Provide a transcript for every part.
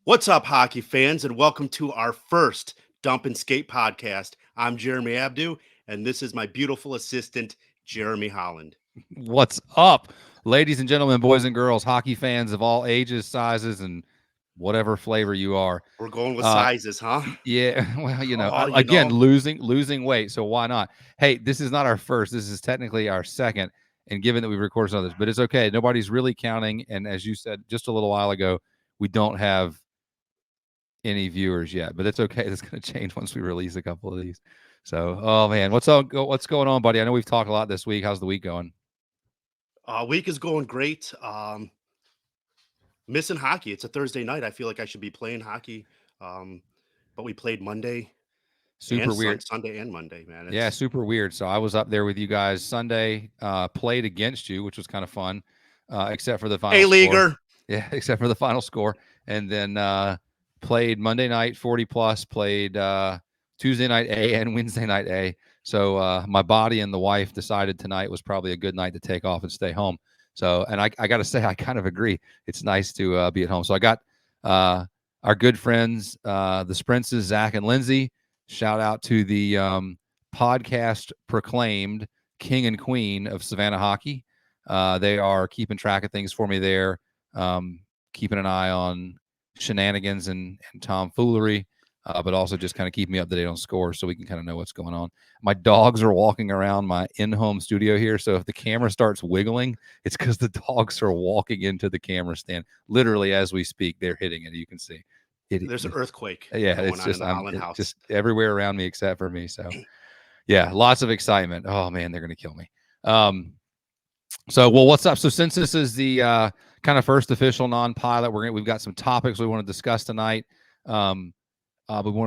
What's up, hockey fans, and welcome to our first Dump and Skate podcast. I'm Jeremy Abdu, and this is my beautiful assistant, Jeremy Holland. What's up, ladies and gentlemen, boys and girls, hockey fans of all ages, sizes, and whatever flavor you are? We're going with Uh, sizes, huh? yeah, well, Oh, again, losing weight, so why not? Hey, this is not our first. This is technically our second, and given that we've recorded some of this, but it's okay. Nobody's really counting, and as you said just a little while ago, we don't have any viewers yet, but it's okay. It's going to change once we release a couple of these. So, oh man, what's going on, buddy? I know we've talked a lot this week. How's the week going? Week is going great. Missing hockey. It's a Thursday night. I feel like I should be playing hockey, um, but we played Monday and Super weird. Sunday and Monday, man. Yeah, It's super weird. So I was up there with you guys Sunday, played against you, which was kind of fun, except for the final score. A-leaguer. Yeah, except for the final score. And then played Monday night 40 plus, played Tuesday night A and Wednesday night A. So my body and the wife decided tonight was probably a good night to take off and stay home. So, and I got to say, I kind of agree. It's nice to be at home. So I got our good friends, the Sprinces, Zach and Lindsay. Shout out to the podcast proclaimed king and queen of Savannah hockey. They are keeping track of things for me there, keeping an eye on shenanigans and tomfoolery, but also just kind of keep me up to date on scores so we can kind of know what's going on. My dogs are walking around my in-home studio here, so if the camera starts wiggling, it's because the dogs are walking into the camera stand. Literally, as we speak, they're hitting it. You can see. There's an earthquake Yeah, going it's on in just the Holland house. just everywhere around me except for me. So, yeah, lots of excitement. Oh man, they're gonna kill me. So well, what's up? So since this is the kind of first official non-pilot, we've got some topics we want to discuss tonight. We want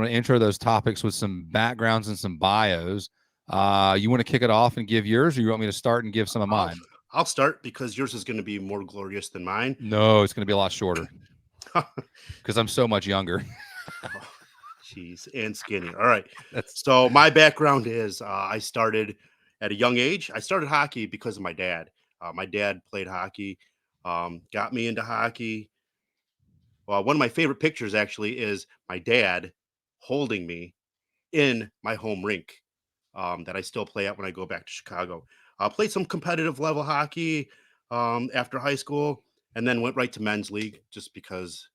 to intro those topics with some backgrounds and some bios. You want to kick it off and give yours, or you want me to start and give some of mine? I'll start because yours is going to be more glorious than mine. No, it's going to be a lot shorter because I'm so much younger. Jeez, and skinny. All right. So my background is I started at a young age. I started hockey because of my dad. My dad played hockey, got me into hockey. Well, one of my favorite pictures actually is my dad holding me in my home rink that I still play at when I go back to Chicago. I played some competitive level hockey after high school and then went right to men's league just because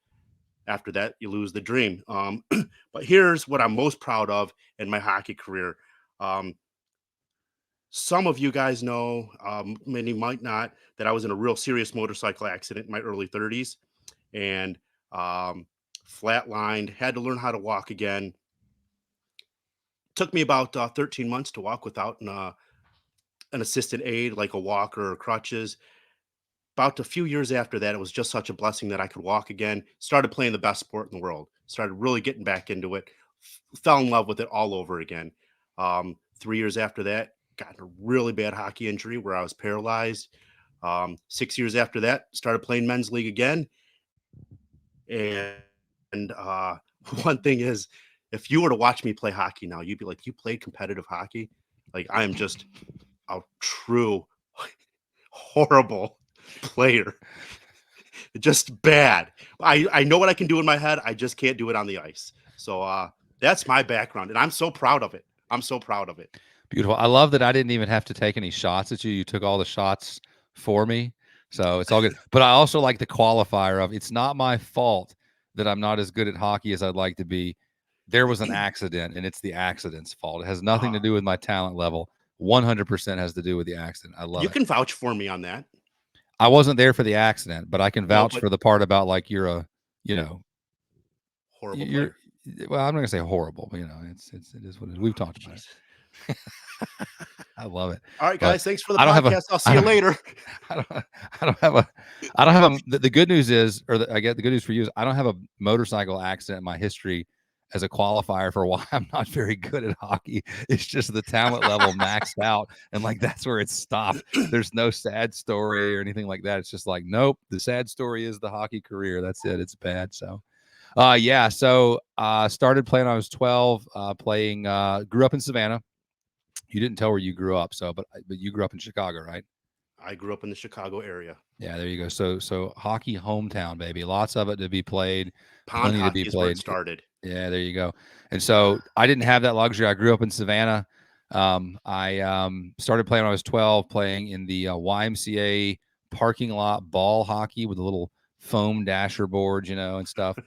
after that you lose the dream. But here's what I'm most proud of in my hockey career. Some of you guys know, many might not, that I was in a real serious motorcycle accident in my early 30s and flatlined, had to learn how to walk again. Took me about 13 months to walk without an assistant aid like a walker or crutches. About a few years after that, it was just such a blessing that I could walk again. Started playing the best sport in the world. Started really getting back into it. Fell in love with it all over again. 3 years after that, got a really bad hockey injury where I was paralyzed. 6 years after that, started playing men's league again. And one thing is, if you were to watch me play hockey now, you'd be like, you played competitive hockey? Like, I am just a true horrible player. Just bad. I know what I can do in my head. I just can't do it on the ice. So that's my background, and I'm so proud of it. I'm so proud of it. Beautiful. I love that I didn't even have to take any shots at you. You took all the shots for me. So it's all good. But I also like the qualifier of it's not my fault that I'm not as good at hockey as I'd like to be. There was an accident, and it's the accident's fault. It has nothing to do with my talent level. 100% has to do with the accident. I love You it. can vouch for me on that. I wasn't there for the accident, but I can No, vouch but for the part about like you're a, you know, horrible you're. player. Well, I'm not gonna say horrible, but it is what it is. We've talked about Jeez. it. I love it. All right, But guys. Thanks for the I don't have a. podcast. I'll see I you don't. later. I don't. I don't have a. I don't have a. The good news is, I get the good news for you is, I don't have a motorcycle accident in my history as a qualifier for why I'm not very good at hockey. It's just the talent level maxed out, and like that's where it stopped. There's no sad story or anything like that. It's just like, nope. The sad story is the hockey career. That's it. It's bad. So. Yeah. So started playing when I was 12. Playing. Grew up in Savannah. You didn't tell where you grew up, but you grew up in Chicago, right? I grew up in the Chicago area. Yeah, there you go. So hockey hometown, baby. Lots of it to be played, Pond plenty to be hockey is where it played. started. Yeah, there you go. And so I didn't have that luxury. I grew up in Savannah. I started playing when I was 12, playing in the YMCA parking lot ball hockey with a little foam dasher board, and stuff.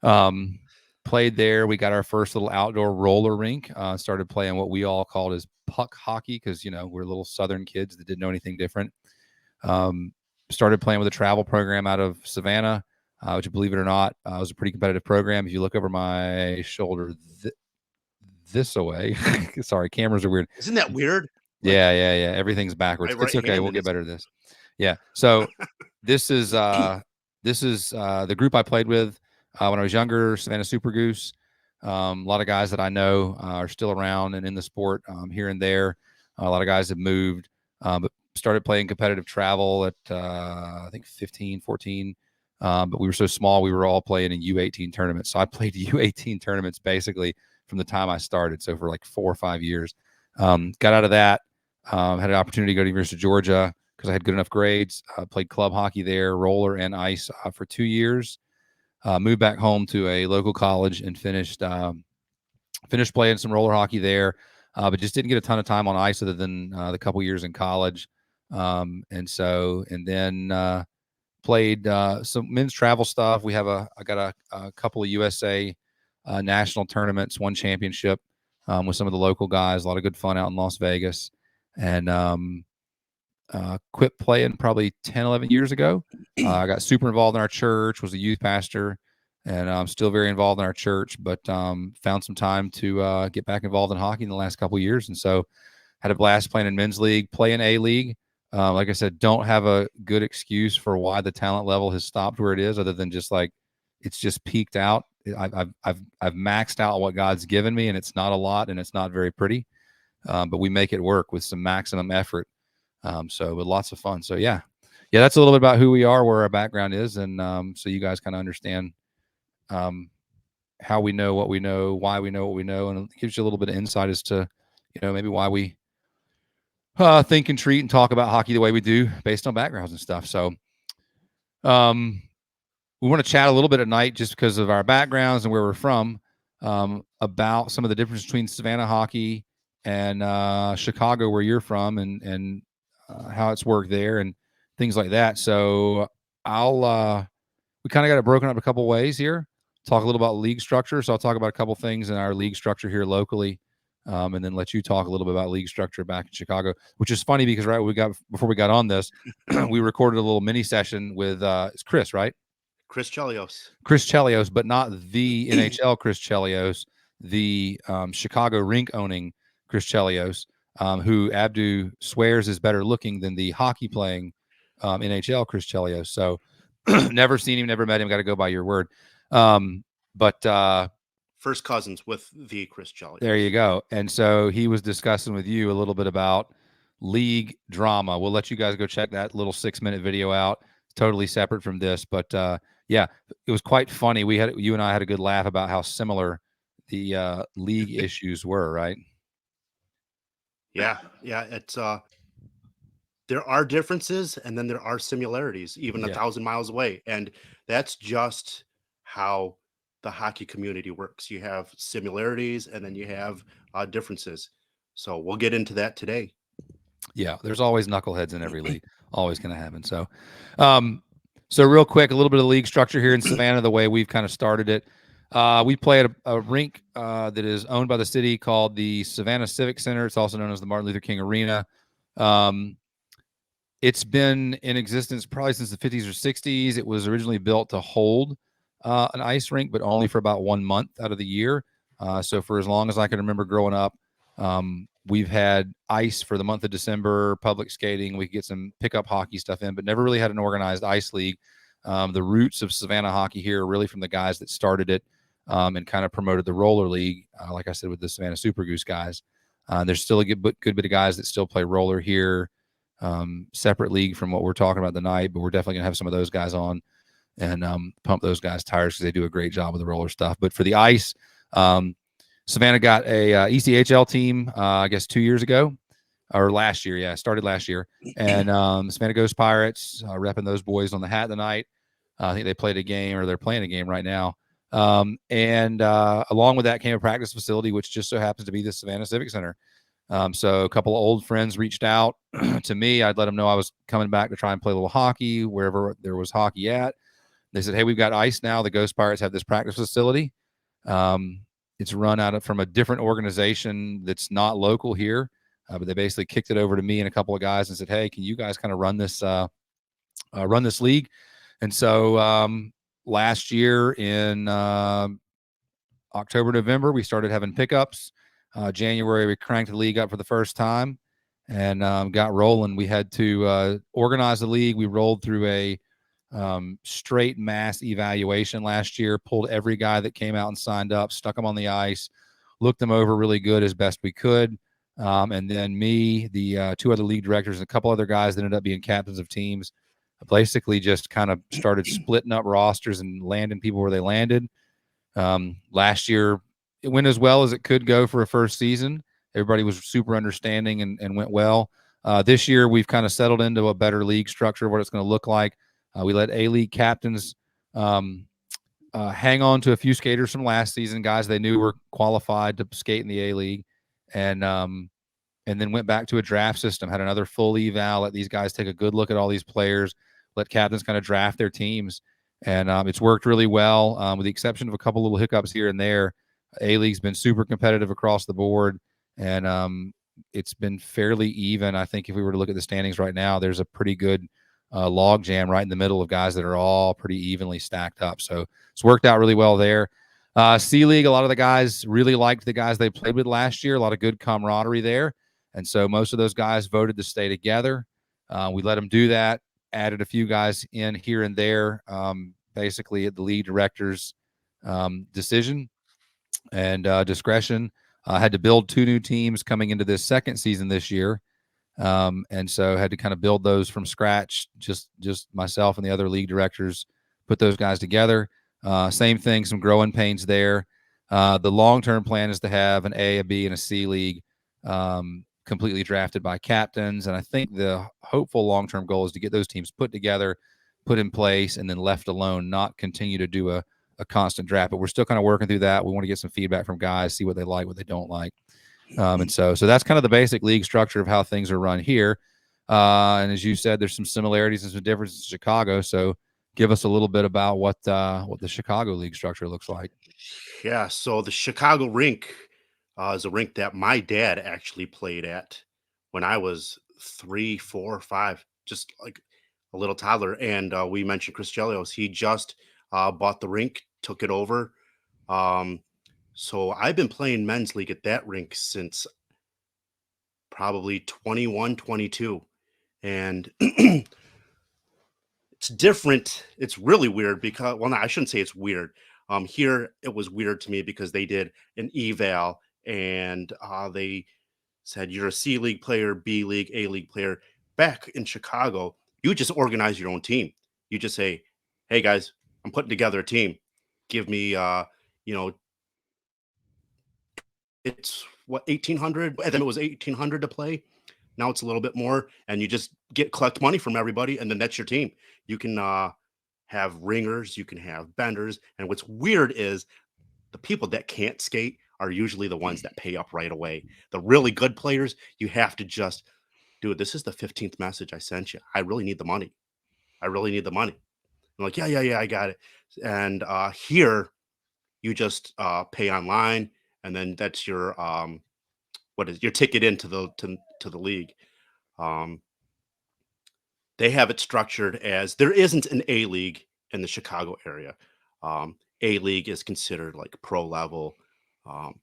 Um, Played there. We got our first little outdoor roller rink. Started playing what we all called as puck hockey because we're little Southern kids that didn't know anything different. Um, Started playing with a travel program out of Savannah, which, believe it or not, was a pretty competitive program. If you look over my shoulder this away, sorry, cameras are weird. Isn't that weird? Like Yeah. Everything's backwards. my It's right okay. hand We'll and get it's better at this. Yeah. So this is the group I played with when I was younger. Savannah Super Goose. A lot of guys that I know are still around and in the sport here and there. A lot of guys have moved, but started playing competitive travel at I think 15, 14. But we were so small, we were all playing in U18 tournaments. So I played U18 tournaments basically from the time I started. So for like 4 or 5 years, got out of that, had an opportunity to go to the University of Georgia because I had good enough grades. Played club hockey there, roller and ice for 2 years. Moved back home to a local college and finished playing some roller hockey there, but just didn't get a ton of time on ice other than the couple years in college. And then played some men's travel stuff. I got a couple of USA national tournaments, one championship with some of the local guys. A lot of good fun out in Las Vegas, and quit playing probably 10, 11 years ago. I got super involved in our church, was a youth pastor, and I'm still very involved in our church, but found some time to get back involved in hockey in the last couple of years. And so had a blast playing in men's league, playing A league. Like I said, don't have a good excuse for why the talent level has stopped where it is, other than just like it's just peaked out. I've maxed out what God's given me, and it's not a lot, and it's not very pretty, but we make it work with some maximum effort. So with lots of fun. So yeah, that's a little bit about who we are, where our background is, and so you guys kind of understand how we know what we know, why we know what we know, and it gives you a little bit of insight as to maybe why we think and treat and talk about hockey the way we do based on backgrounds and stuff. So we want to chat a little bit at night just because of our backgrounds and where we're from, about some of the difference between Savannah hockey and Chicago, where you're from, and how it's worked there and things like that. So we kind of got it broken up a couple ways here. Talk a little about league structure. So I'll talk about a couple things in our league structure here locally, and then let you talk a little bit about league structure back in Chicago, which is funny because before we got on this, we recorded a little mini session with it's Chris, right? Chris Chelios, but not the NHL Chris Chelios, the Chicago rink owning Chris Chelios, who Abdu swears is better looking than the hockey playing NHL Chris Chelios. So never seen him, never met him. Got to go by your word. But first cousins with the Chris Chelios. There you go. And so he was discussing with you a little bit about league drama. We'll let you guys go check that little 6-minute video out. Totally separate from this, but yeah, it was quite funny. You and I had a good laugh about how similar the league issues were, right? Yeah. It's there are differences, and then there are similarities, even 1,000 miles away, and that's just how the hockey community works. You have similarities, and then you have differences. So we'll get into that today. Yeah, there's always knuckleheads in every league. Always going to happen. So, so real quick, a little bit of league structure here in Savannah, the way we've kind of started it. We play at a rink that is owned by the city called the Savannah Civic Center. It's also known as the Martin Luther King Arena. It's been in existence probably since the 50s or 60s. It was originally built to hold an ice rink, but only for about 1 month out of the year. So for as long as I can remember growing up, we've had ice for the month of December, public skating. We could get some pickup hockey stuff in, but never really had an organized ice league. The roots of Savannah hockey here are really from the guys that started it and kind of promoted the roller league, like I said, with the Savannah Super Goose guys. There's still a good bit of guys that still play roller here, separate league from what we're talking about tonight, but we're definitely going to have some of those guys on and pump those guys' tires because they do a great job with the roller stuff. But for the ice, Savannah got a ECHL team, I guess 2 years ago. or last year. Yeah, started last year. And Savannah Ghost Pirates, repping those boys on the hat tonight. I think they played a game, or they're playing a game right now. And along with that came a practice facility, which just so happens to be the Savannah Civic Center. So a couple of old friends reached out to me. I'd let them know I was coming back to try and play a little hockey wherever there was hockey at. They said, "Hey, we've got ice now. The Ghost Pirates have this practice facility. Um, it's run from a different organization that's not local here, but they basically kicked it over to me and a couple of guys and said, "Hey, can you guys kind of run this league?" And so last year in October, November, we started having pickups. January, we cranked the league up for the first time and got rolling. We had to organize the league. We rolled through a straight mass evaluation last year, pulled every guy that came out and signed up, stuck them on the ice, looked them over really good as best we could. And then me, the two other league directors, and a couple other guys that ended up being captains of teams, basically just kind of started splitting up rosters and landing people where they landed. Last year, it went as well as it could go for a first season. Everybody was super understanding and went well. This year, we've kind of settled into a better league structure, what it's going to look like. We let A-League captains hang on to a few skaters from last season, guys they knew were qualified to skate in the A-League, and then went back to a draft system, had another full eval, let these guys take a good look at all these players, let captains kind of draft their teams. And it's worked really well, with the exception of a couple little hiccups here and there. A-League's been super competitive across the board, and it's been fairly even. I think if we were to look at the standings right now, there's a pretty good log jam right in the middle of guys that are all pretty evenly stacked up. So it's worked out really well there. C-League, a lot of the guys really liked the guys they played with last year, a lot of good camaraderie there. And so most of those guys voted to stay together. We let them do that, added a few guys in here and there, basically at the league director's decision and discretion. Had to build 2 new teams coming into this second season this year. And so had to kind of build those from scratch. Just myself and the other league directors put those guys together. Same thing, some growing pains there. The long-term plan is to have an A, a B, and a C league completely drafted by captains. And I think the hopeful long-term goal is to get those teams put together, put in place, and then left alone, not continue to do a constant draft. But we're still kind of working through that. We want to get some feedback from guys, see what they like, what they don't like. And so that's kind of the basic league structure of how things are run here. And as you said, there's some similarities and some differences in Chicago. So give us a little bit about what the Chicago league structure looks like. Yeah, so the Chicago rink is a rink that my dad actually played at when I was 3, 4, 5, just like a little toddler. And we mentioned Chris Chelios. He just bought the rink, took it over. Um, so I've been playing men's league at that rink since probably 21, 22. And it's different. It's really weird because, well, no, I shouldn't say it's weird. Here it was weird to me because they did an eval and they said you're a C league player, B league, A league player. Back in Chicago, you just organize your own team. You just say, "Hey guys, I'm putting together a team. Give me, you know, it's what 1800, and then it was 1800 to play. Now it's a little bit more, and you just collect money from everybody, and then that's your team. You can have ringers, you can have benders, and what's weird is the people that can't skate are usually the ones that pay up right away. The really good players, you have to just, dude, this is the 15th message I sent you. I really need the money. I really need the money. I'm like, yeah, yeah, yeah, I got it. And here, you just pay online, and then that's your what is your ticket into to the league. Um, they have it structured as there isn't an A league in the Chicago area. A league is considered like pro level. Um,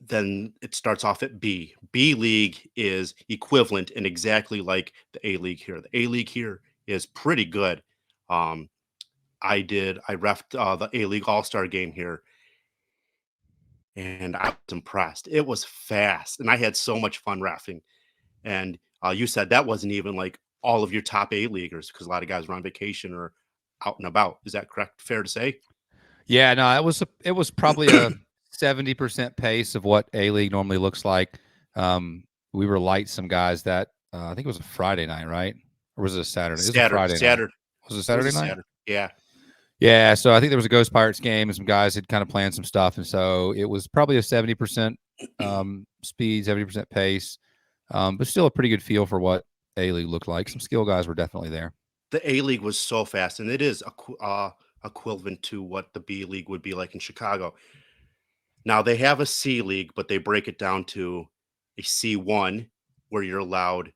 then it starts off at B. B league is equivalent and exactly like the A league here. The A league here is pretty good. Um, I refed the A league All Star game here, and I was impressed. It was fast, and I had so much fun refing. And you said that wasn't even like all of your top A leaguers because a lot of guys were on vacation or out and about. Is that correct? Fair to say? Yeah, no, it was probably a 70% pace of what A League normally looks like. we were light some guys that I think it was a Friday night, right? Or was it a Saturday? It was a Saturday, Friday night. Saturday. Was it a It was Saturday a night? Saturday. Yeah. Yeah, so I think there was a Ghost Pirates game, and some guys had kind of planned some stuff, and so it was probably a 70% speed, 70% pace, but still a pretty good feel for what A League looked like. Some skill guys were definitely there. The A League was so fast, and it is equivalent to what the B League would be like in Chicago. Now they have a C League, but they break it down to a C1 where you're allowed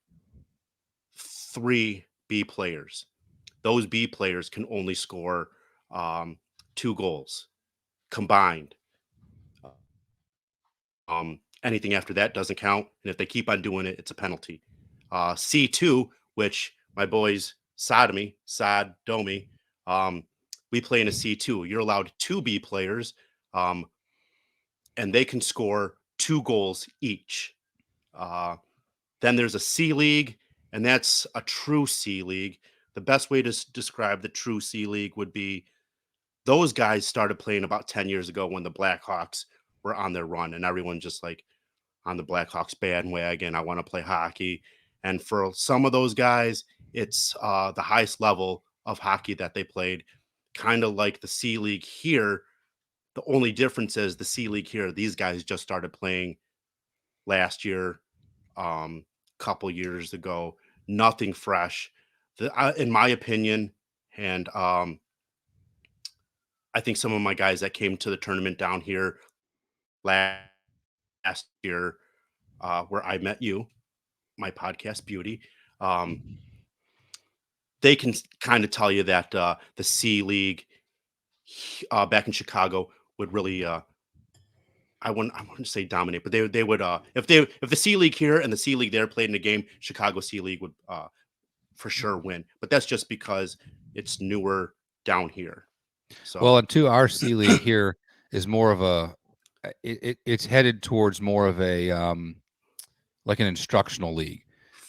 3 B players. Those B players can only score 2 goals combined. Anything after that doesn't count, and if they keep on doing it, it's a penalty. C2, which my boys Domi, we play in a C2. You're allowed 2 B players, um, and they can score 2 goals each. Uh, then there's a C League, and that's a true C League. The best way to describe the true C League would be those guys started playing about 10 years ago when the Blackhawks were on their run, and everyone just like on the Blackhawks bandwagon. I want to play hockey. And for some of those guys, it's the highest level of hockey that they played, kind of like the C League here. The only difference is the C League here, these guys just started playing last year, couple years ago, nothing fresh. In my opinion, and I think some of my guys that came to the tournament down here last year, where I met you, my podcast beauty, they can kind of tell you that the C League back in Chicago would really I wouldn't say dominate, but they would if the C League here and the C League there played in a game, Chicago C League would for sure win. But that's just because it's newer down here. So Well, and two, our C League here is more of a it's headed towards more of a like an instructional league.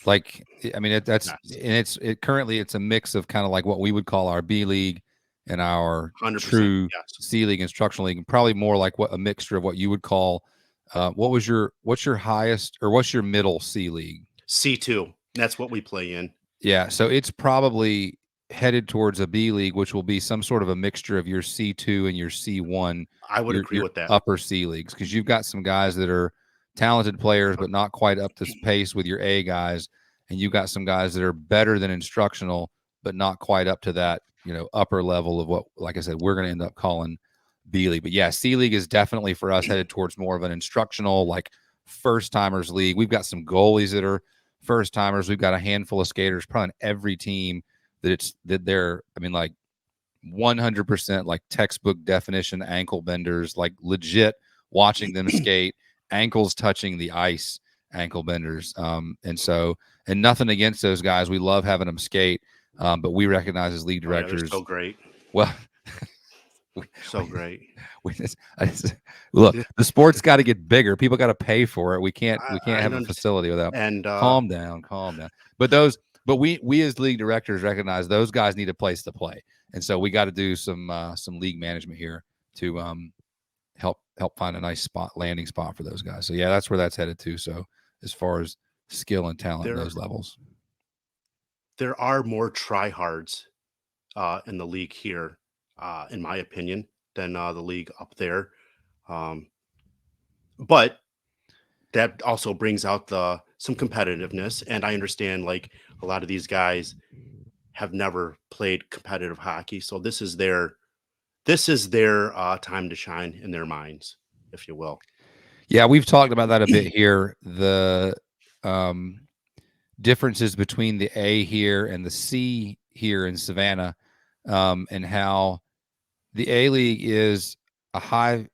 Like I mean, that's yes, and currently it's a mix of kind of like what we would call our B League and our 100% true yes. C League instructional league, and probably more like what a mixture of what you would call what's your highest or what's your middle C League? C2. That's what we play in. Yeah, so it's probably headed towards a B League, which will be some sort of a mixture of your C2 and your C1, I would agree your with that. upper C leagues, because you've got some guys that are talented players but not quite up to pace with your A guys, and you've got some guys that are better than instructional but not quite up to that, upper level of what, like I said, we're going to end up calling B League. But yeah, C League is definitely for us headed towards more of an instructional, like first timers league. We've got some goalies that are first timers. We've got a handful of skaters, probably on every team that they're, I mean, like 100% like textbook definition ankle benders, like legit watching them skate, ankles touching the ice, ankle benders. And nothing against those guys. We love having them skate. But we recognize as league Oh yeah, they're directors, so great. well, So great. Look, the sport's got to get bigger. People got to pay for it. We can't I have a understand. facility without. And Calm down. But we as league directors recognize those guys need a place to play, and so we got to do some league management here to help find a nice landing spot for those guys. So yeah, that's where that's headed to. So as far as skill and talent in those levels, there are more tryhards in the league here, in my opinion, than the league up there. Um, but that also brings out some competitiveness, and I understand like a lot of these guys have never played competitive hockey, so this is their time to shine in their minds, if you will. yeah, we've talked about that a bit here. The differences between the A here and the C here in Savannah, and how the A League is a high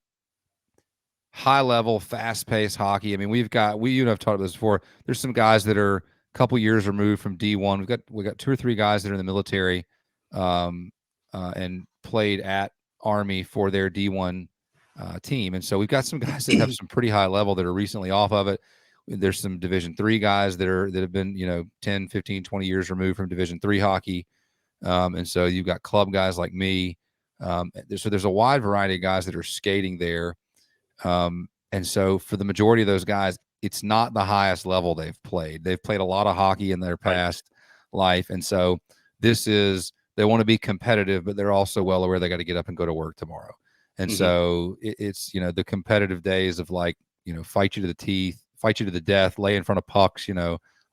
level, fast paced hockey. I mean, you and I've talked about this before. There's some guys that are a couple years removed from D1. We've got 2 or 3 guys that are in the military, and played at Army for their D1 team, and so we've got some guys that have some pretty high level that are recently off of it. There's some Division 3 guys that have been 10, 15, 20 years removed from Division 3 hockey, and so you've got club guys like me. So there's a wide variety of guys that are skating there. And so for the majority of those guys, it's not the highest level they've played. They've played a lot of hockey in their Right. past life. And so they want to be competitive, but they're also well aware they got to get up and go to work tomorrow. And Hmm. so it's, the competitive days of like, fight you to the teeth, fight you to the death, lay in front of pucks,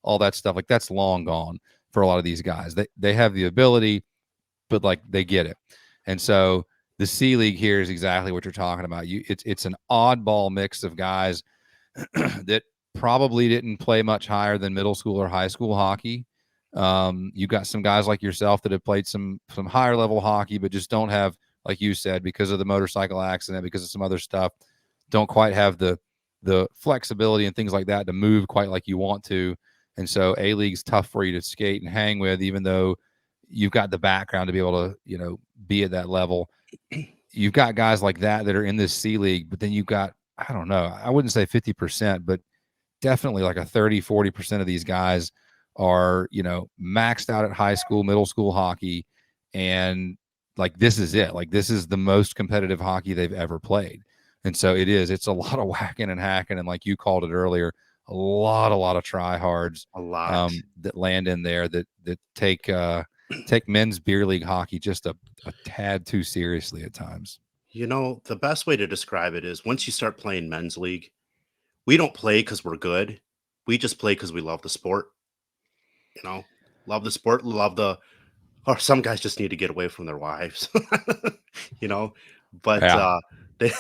all that stuff. Like that's long gone for a lot of these guys. They have the ability, but like they get it. And so the C League here is exactly what you're talking about. It's an oddball mix of guys that probably didn't play much higher than middle school or high school hockey. You got some guys like yourself that have played some higher level hockey, but just don't have, like you said, because of the motorcycle accident, because of some other stuff, don't quite have the flexibility and things like that to move quite like you want to. And so A League's tough for you to skate and hang with, even though you've got the background to be able to, be at that level. You've got guys like that are in this C League, but then you've got, I don't know, I wouldn't say 50%, but definitely like a 30-40% of these guys are, maxed out at high school, middle school hockey. And like, this is it. Like, this is the most competitive hockey they've ever played. And so it's a lot of whacking and hacking. And like you called it earlier, a lot of tryhards A lot. that land in there that take men's beer league hockey just a tad too seriously at times. The best way to describe it is once you start playing men's league, we don't play because we're good. We just play because we love the sport. Love the sport, or some guys just need to get away from their wives. you know, but Yeah. they,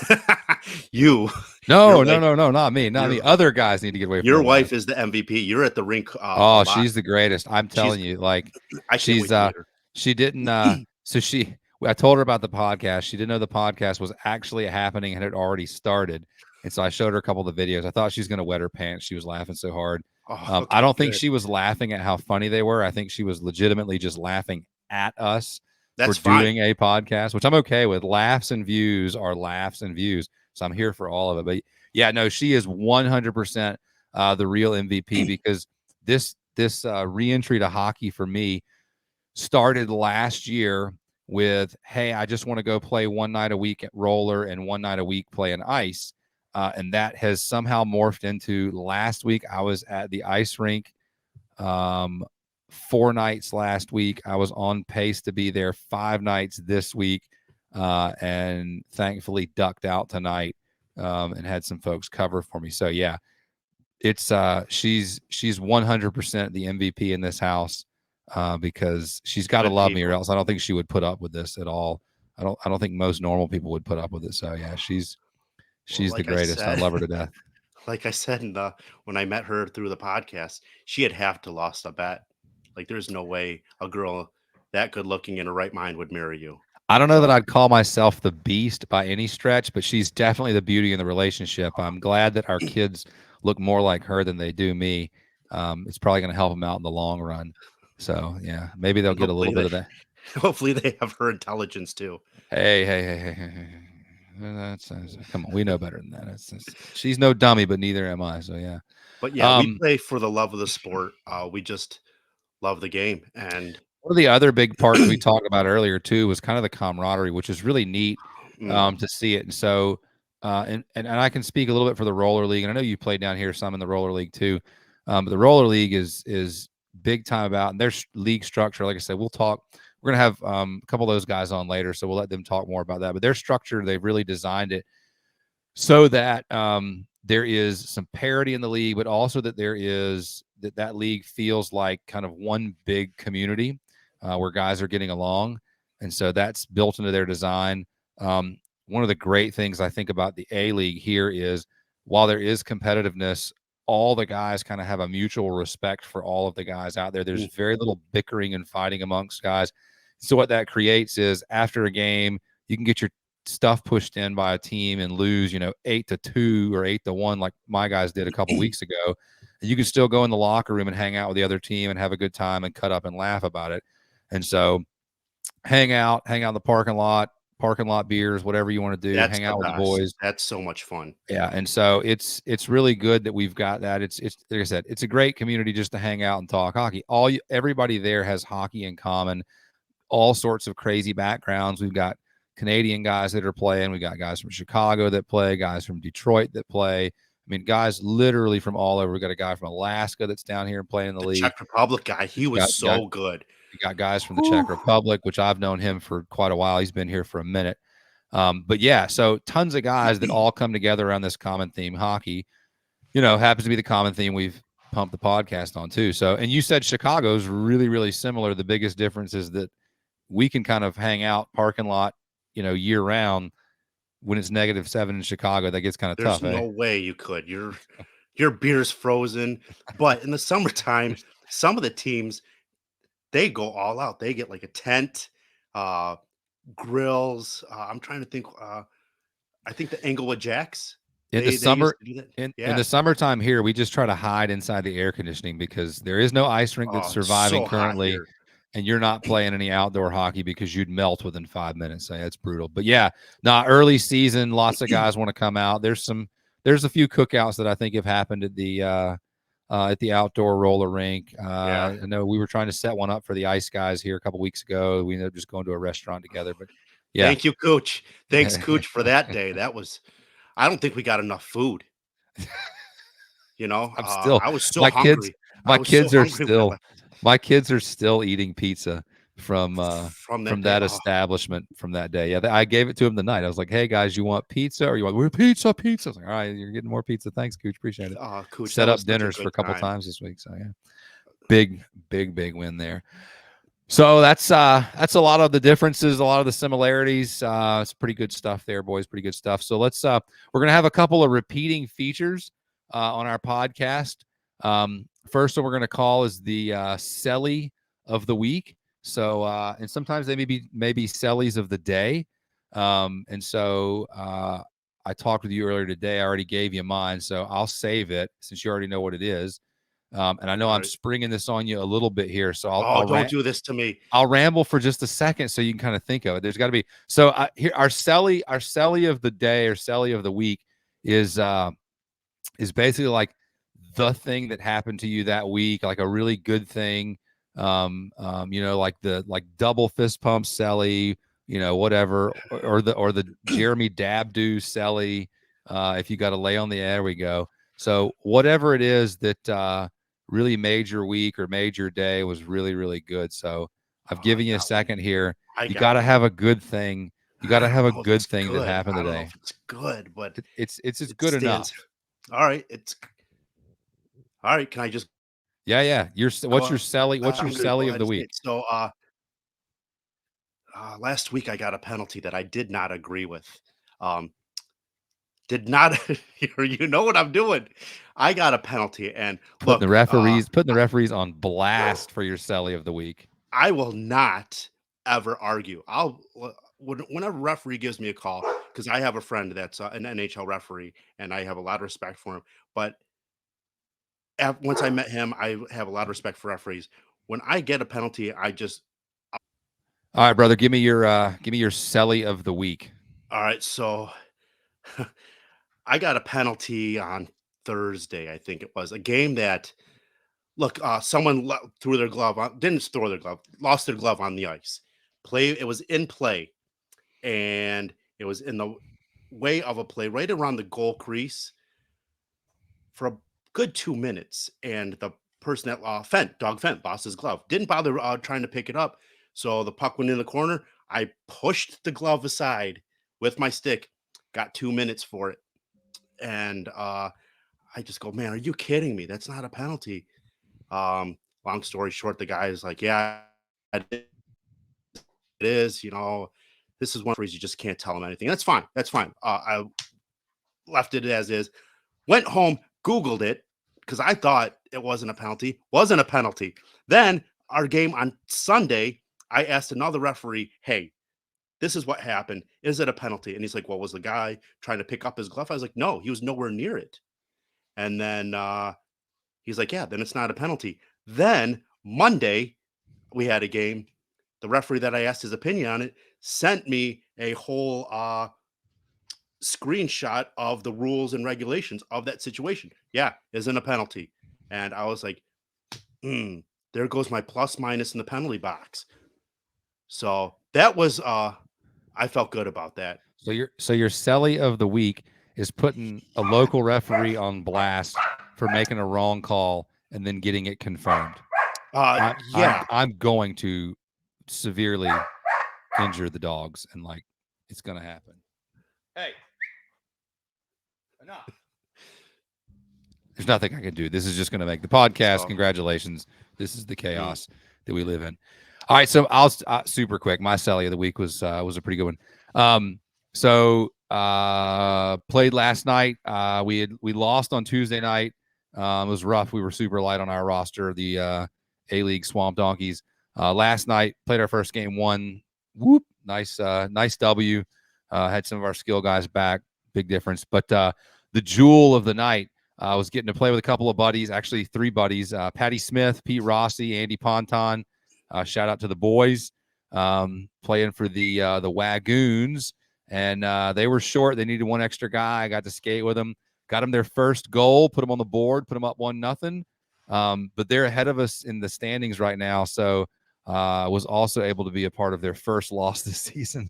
you, your No, no, wife, no, no, not me, not your me. Other guys need to get away from your their wives. wife is the MVP. You're at the rink a Oh, lot. she's the greatest. I'm She's. telling you, like I can't she's wait to meet her. she didn't so I told her about the podcast. She didn't know the podcast was actually happening and had already started. And so I showed her a couple of the videos. I thought she was gonna wet her pants. She was laughing so hard. Oh, I okay, don't think good. she was laughing at how funny they were. I think she was legitimately just laughing at us for That's fine. doing a podcast, which I'm okay with. Laughs and views are laughs and views. So I'm here for all of it. But yeah, no, she is 100% the real MVP because this reentry to hockey for me started last year with, hey, I just want to go play one night a week at roller and one night a week play in ice. And that has somehow morphed into last week. I was at the ice rink 4 nights last week. I was on pace to be there 5 nights this week, and thankfully ducked out tonight and had some folks cover for me. So yeah, it's she's 100% the MVP in this house because she's got to Good love me, or people. else I don't think she would put up with this at all. I don't think most normal people would put up with it. So yeah, Well, she's the greatest. I love her to death. like I said when I met her through the podcast, she had have to lost a bet. Like, there's no way a girl that good looking in her right mind would marry you. I don't know that So, I'd call myself the beast by any stretch, but she's definitely the beauty in the relationship. I'm glad that our kids look more like her than they do me. It's probably going to help them out in the long run. So yeah, maybe they'll and get a little bit of that. hopefully they have her intelligence too. Hey. Come on. We know better than that. She's no dummy, but neither am I. So yeah. But yeah, we Um, play for the love of the sport. We just love the game, and One of the other big parts we talked about earlier too was kind of the camaraderie, which is really neat mm, to see it. And so, and I can speak a little bit for the roller league, and I know you played down here some in the roller league too. But the roller league is big time about, and their league structure. Like I said, we'll talk. We're gonna have a couple of those guys on later, so we'll let them talk more about that. But their structure, they've really designed it so that there is some parity in the league, but also that that league feels like kind of one big community where guys are getting along, and so that's built into their design. One of the great things I think about the A League here is while there is competitiveness, all the guys kind of have a mutual respect for all of the guys out there. There's mm, very little bickering and fighting amongst guys. So what that creates is after a game, you can get your stuff pushed in by a team and lose, 8-2 or 8-1, like my guys did a couple weeks ago. And you can still go in the locker room and hang out with the other team and have a good time and cut up and laugh about it. And so hang out in the parking lot beers, whatever you want to do, that's hang the out with the best. boys. That's so much fun. Yeah. And so it's really good that we've got that. It's like I said, it's a great community just to hang out and talk hockey. Everybody there has hockey in common, all sorts of crazy backgrounds. We've got Canadian guys that are playing. We got guys from Chicago that play, guys from Detroit that play, I mean, guys literally from all over. We got a guy from Alaska that's down here playing in the The league. Czech Republic guy, he was Got so good. we got guys from the Whew. Czech Republic, which I've known him for quite a while. He's been here for a minute. But yeah, so tons of guys that all come together around this common theme. Hockey, happens to be the common theme we've pumped the podcast on too. So, and you said Chicago's really, really similar. The biggest difference is that we can kind of hang out parking lot, year round. When it's -7 in Chicago, that gets kind of There's tough, eh? no way you could. Your beer's frozen. But in the summertime, some of the teams, they go all out. They get like a tent, uh, grills. I'm trying to think. I think the Englewood Jacks. In the They used summer, to do that. in Yeah. the summertime here, we just try to hide inside the air conditioning because there is no ice rink that's Oh, it's surviving so hot currently, here. and you're not playing any outdoor hockey because you'd melt within 5 minutes. So that's brutal. But yeah, early season, lots of guys want to come out. There's a few cookouts that I think have happened at the outdoor roller rink. Yeah. I know we were trying to set one up for the ice guys here a couple weeks ago. We ended up just going to a restaurant together. But yeah, Thank you, Coach. Thanks, Coach, for that day. That was. I don't think we got enough food. I'm still I was so my kids. hungry. I My was so kids are hungry when I still left my kids are still eating pizza from from that from day. that Oh, establishment from that day. Yeah, I gave it to them the night. I was like, "Hey guys, you want pizza or you want we're pizza? Pizza." I was like, "All right, you're getting more pizza. Thanks, Cooch. Appreciate it." Coach, Set that was up such a dinners for good a couple time. times this week. So yeah, big, big, big win there. So that's a lot of the differences, a lot of the similarities. It's pretty good stuff there, boys. Pretty good stuff. So we're gonna have a couple of repeating features on our podcast. First one we're gonna call is the Selly of the week. So and sometimes they maybe Sellies of the day. And so I talked with you earlier today. I already gave you mine, so I'll save it since you already know what it is. And I know All I'm right. springing this on you a little bit here, so I'll Oh, I'll don't rant. do this to me. I'll ramble for just a second so you can kind of think of it. There's got to be so here our Selly of the day or Selly of the week is basically like the thing that happened to you that week, like a really good thing. Like the double fist pump Selly, whatever, or the Jeremy Dabdo Selly. If you got to lay on the air, we go. So whatever it is that really made your week or made your day was really, really good. So I've Oh, I given you a got one. second here. I You got got to one. have a good thing. You got to I have don't a know if good it's thing that good. happened I don't know today. if it's good, but It's it good stands. enough. All right. All right. Can I just Yeah, yeah. go? What's your Selly? What's your I'm going to go Selly of ahead the and say week? it. So, last week I got a penalty that I did not agree with. Um, did not, you know what I'm doing. I got a penalty, and Putting the look, referees on blast for your Selly of the week. I will not ever argue. Whenever referee gives me a call, because I have a friend that's an NHL referee, and I have a lot of respect for him. But once I met him, I have a lot of respect for referees. When I get a penalty, I just All right, brother. Give me your Selly of the week. all right. So I got a penalty on Thursday. I think it was a game that look. Someone threw their glove on, didn't throw their glove, lost their glove on the ice. Play. It was in play, and it was in the way of a play right around the goal crease for a good 2 minutes. And the person that Dog Fent, lost his glove. Didn't bother trying to pick it up. So the puck went in the corner. I pushed the glove aside with my stick, got 2 minutes for it. And I just go, man, are you kidding me? That's not a penalty. Long story short, the guy is like, yeah, it is. This is one reason you just can't tell him anything. That's fine. That's fine. I left it as is. Went home, Googled it because I thought it wasn't a penalty. Wasn't a penalty. Then our game on Sunday, I asked another referee, hey, this is what happened. Is it a penalty? And he's like, well, was the guy trying to pick up his glove? I was like, no, he was nowhere near it. And then he's like, yeah, then it's not a penalty. Then Monday, we had a game. The referee that I asked his opinion on it sent me a whole screenshot of the rules and regulations of that situation. Yeah, isn't a penalty. And I was like, there goes my plus minus in the penalty box. So that was I felt good about that. So your Selly of the week is putting a local referee on blast for making a wrong call and then getting it confirmed. Yeah. I'm going to severely injure the dogs, and like it's going to happen. Hey, enough. There's nothing I can do. This is just going to make the podcast. So, Congratulations. This is the chaos that we live in. All right, so I'll super quick. My Selly of the week was a pretty good one. Played last night. We lost on Tuesday night. It was rough. We were super light on our roster. The A-League Swamp Donkeys. Last night played our first game. Won. Whoop. Nice W. Had some of our skill guys back. Big difference. But the jewel of the night. I was getting to play with a couple of buddies, actually 3 buddies, Patty Smith, Pete Rossi, Andy Ponton. Shout out to the boys playing for the Wagoons. And they were short. They needed one extra guy. I got to skate with them. Got them their first goal, put them on the board, put them up 1-0. But they're ahead of us in the standings right now. So was also able to be a part of their first loss this season.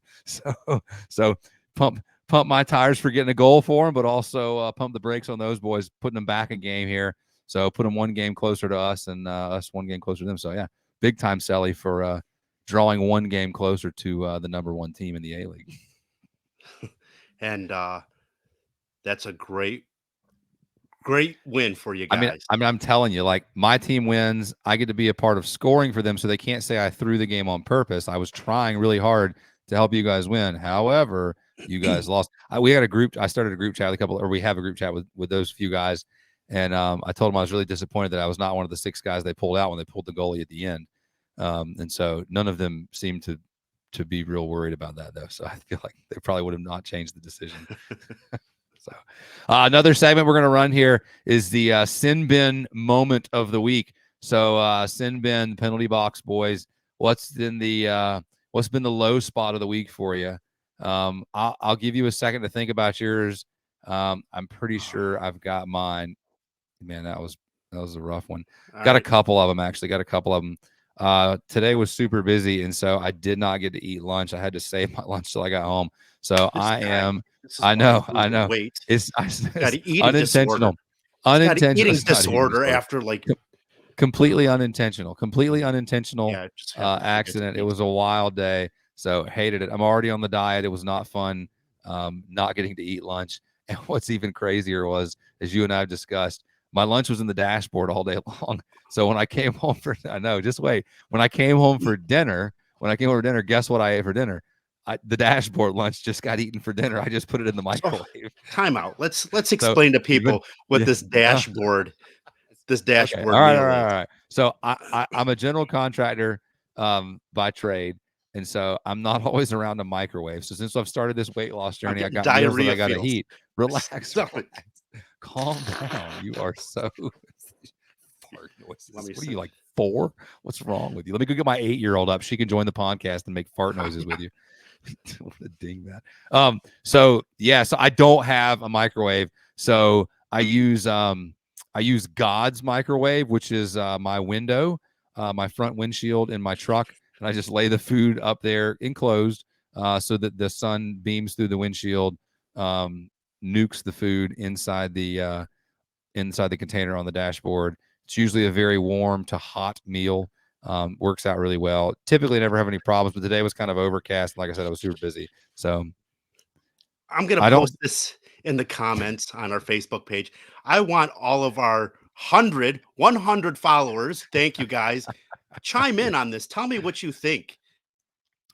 So pump my tires for getting a goal for them, but also pump the brakes on those boys, putting them back in game here. So put them 1 game closer to us and us 1 game closer to them. So, yeah, big time, Selly, for drawing 1 game closer to the number 1 team in the A-League. And that's a great win for you guys. I mean, I'm telling you, like, my team wins. I get to be a part of scoring for them, so they can't say I threw the game on purpose. I was trying really hard to help you guys win. However, you guys lost. We had a group. I started a group chat with we have a group chat with those few guys, and I told them I was really disappointed that I was not one of the 6 guys they pulled out when they pulled the goalie at the end. And so none of them seemed to be real worried about that, though. So I feel like they probably would have not changed the decision. So another segment we're going to run here is the sin bin moment of the week. So sin bin, penalty box, boys. What's been the low spot of the week for you? I'll give you a second to think about yours. I'm pretty sure I've got mine. Man, that was a rough one. Got a couple of them, actually. Today was super busy, and so I did not get to eat lunch. I had to save my lunch till I got home. So I know. Wait. It's eating unintentional. Unintentional. Eating disorder after like completely unintentional. Yeah, accident. It was a wild day. So hated it. I'm already on the diet. It was not fun. Not getting to eat lunch. And what's even crazier was, as you and I have discussed, my lunch was in the dashboard all day long. So when I came home when I came home for dinner, guess what I ate for dinner? The dashboard lunch just got eaten for dinner. I just put it in the microwave. Time out. Let's explain to people what this dashboard. This dashboard. Okay. All right. So I'm a general contractor by trade, and so I'm not always around a microwave. So since I've started this weight loss journey, I got meals that I got to eat. Relax. Calm down. You are so fart noises. What are you, like 4? What's wrong with you? Let me go get my 8-year-old up. She can join the podcast and make fart noises with you. What a dingbat. So I don't have a microwave. So I use God's microwave, which is my window, my front windshield in my truck, and I just lay the food up there enclosed so that the sun beams through the windshield, nukes the food inside the container on the dashboard. It's usually a very warm to hot meal. Works out really well. Typically never have any problems, but today was kind of overcast. Like I said, I was super busy. So I'm going to post this in the comments on our Facebook page. I want all of our 100 followers. Thank you guys. Chime in on this. Tell me what you think.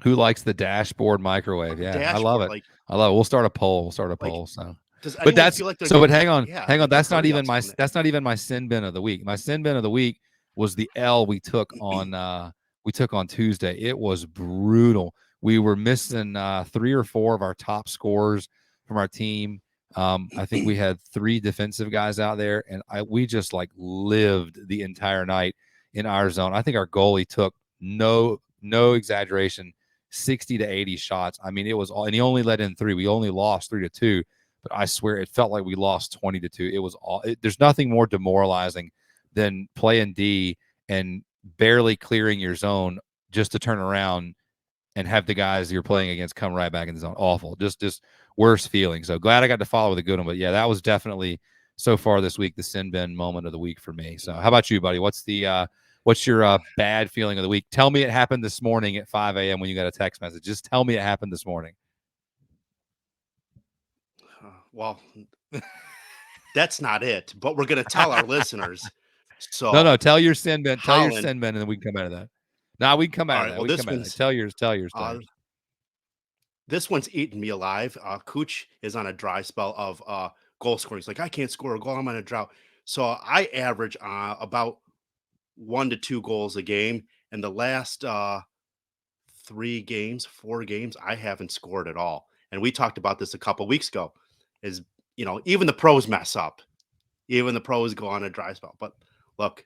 Who likes the dashboard microwave? Yeah, I love it. I love it. We'll start a poll. So, but hang on. That's not even my sin bin of the week. My sin bin of the week was the L we took on Tuesday. It was brutal. We were missing 3 or 4 of our top scorers from our team. I think we had 3 defensive guys out there, and we just like lived the entire night in our zone. I think our goalie took no exaggeration, 60 to 80 shots. I mean, it was all, and he only let in 3. We only lost 3-2, but I swear it felt like we lost 20-2. It was all. There's nothing more demoralizing than playing D and barely clearing your zone just to turn around and have the guys you're playing against come right back in the zone. Awful. Just worst feeling. So glad I got to follow with a good one. But yeah, that was definitely so far this week the sin bin moment of the week for me. So how about you, buddy? What's your bad feeling of the week? Tell me it happened this morning at 5 a.m. when you got a text message. Just tell me it happened this morning. Well, that's not it, but we're going to tell our listeners. No, So, tell your sin bin. Tell your Holland. sin bin, and then we can come out of that. No, we can come All out of right. that. Well, We can this come out of that. one's Tell yours. Tell yours. Tell uh, yours. this one's eating me alive. Cooch is on a dry spell of goal scoring. He's like, I can't score a goal. I'm on a drought. So I average about 1 to 2 goals a game. And the last 4 games, I haven't scored at all. And we talked about this a couple weeks ago. Is even the pros mess up. Even the pros go on a dry spell. But look,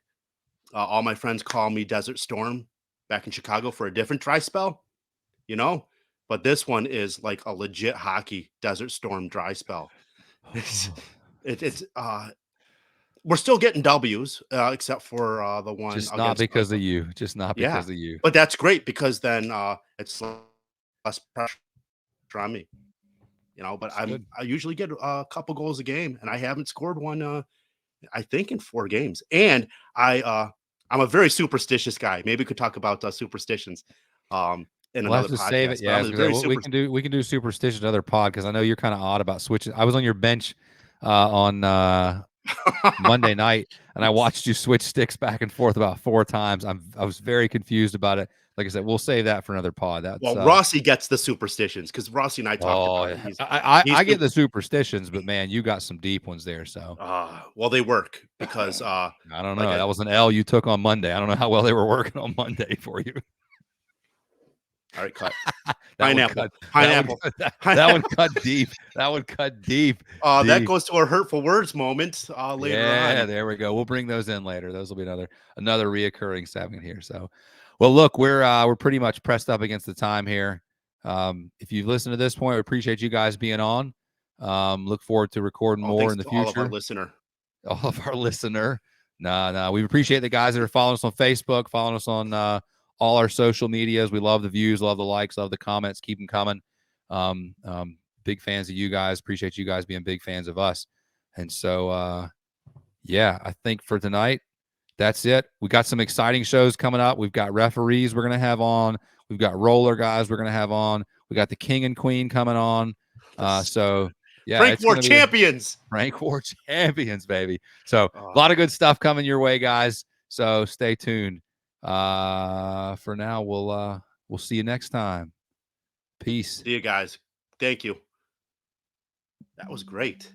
all my friends call me Desert Storm back in Chicago for a different dry spell. You know, but this one is like a legit hockey Desert Storm dry spell. It's it's we're still getting W's except for the one Just not against because of you. Just not yeah, because of you. but that's great because then it's less pressure on me. But It's good. I usually get a couple goals a game, and I haven't scored one. I think in 4 games, and I'm a very superstitious guy. Maybe we could talk about superstitions in We'll have another to save it. podcast. But Yeah, I I'm was a gonna say, very well, we super. can do superstition other pod because I know you're kind of odd about switching. I was on your bench on Monday night, and I watched you switch sticks back and forth about 4 times. I was very confused about it. Like I said, we'll save that for another pod. That's Well, Rossi gets the superstitions because Rossi and I talked oh, about it. I He's get super. the superstitions, but man, you got some deep ones there. So Well, they work because I don't like know. a That was an L you took on Monday. I don't know how well they were working on Monday for you. all right, cut That would cut. pineapple, That would pineapple. that would cut deep. That would cut deep. That Deep. goes to our hurtful words moment later Yeah, on. there we go. We'll bring those in later. Those will be another reoccurring segment here. So, well, look, we're pretty much pressed up against the time here. If you've listened to this point, we appreciate you guys being on. Look forward to recording Oh, more thanks in the to all of our future. listener. All of our listener. Nah. We appreciate the guys that are following us on Facebook, following us on all our social medias. We love the views, love the likes, love the comments. Keep them coming. Big fans of you guys. Appreciate you guys being big fans of us. And so, yeah, I think for tonight, that's it. We got some exciting shows coming up. We've got referees we're going to have on. We've got roller guys we're going to have on. We got the king and queen coming on. So, yeah, Frank it's War going to be champions. Rank War champions, baby. So a Oh, lot of good stuff coming your way, guys. So stay tuned. For now, we'll see you next time. Peace. see you guys. Thank you. That was great.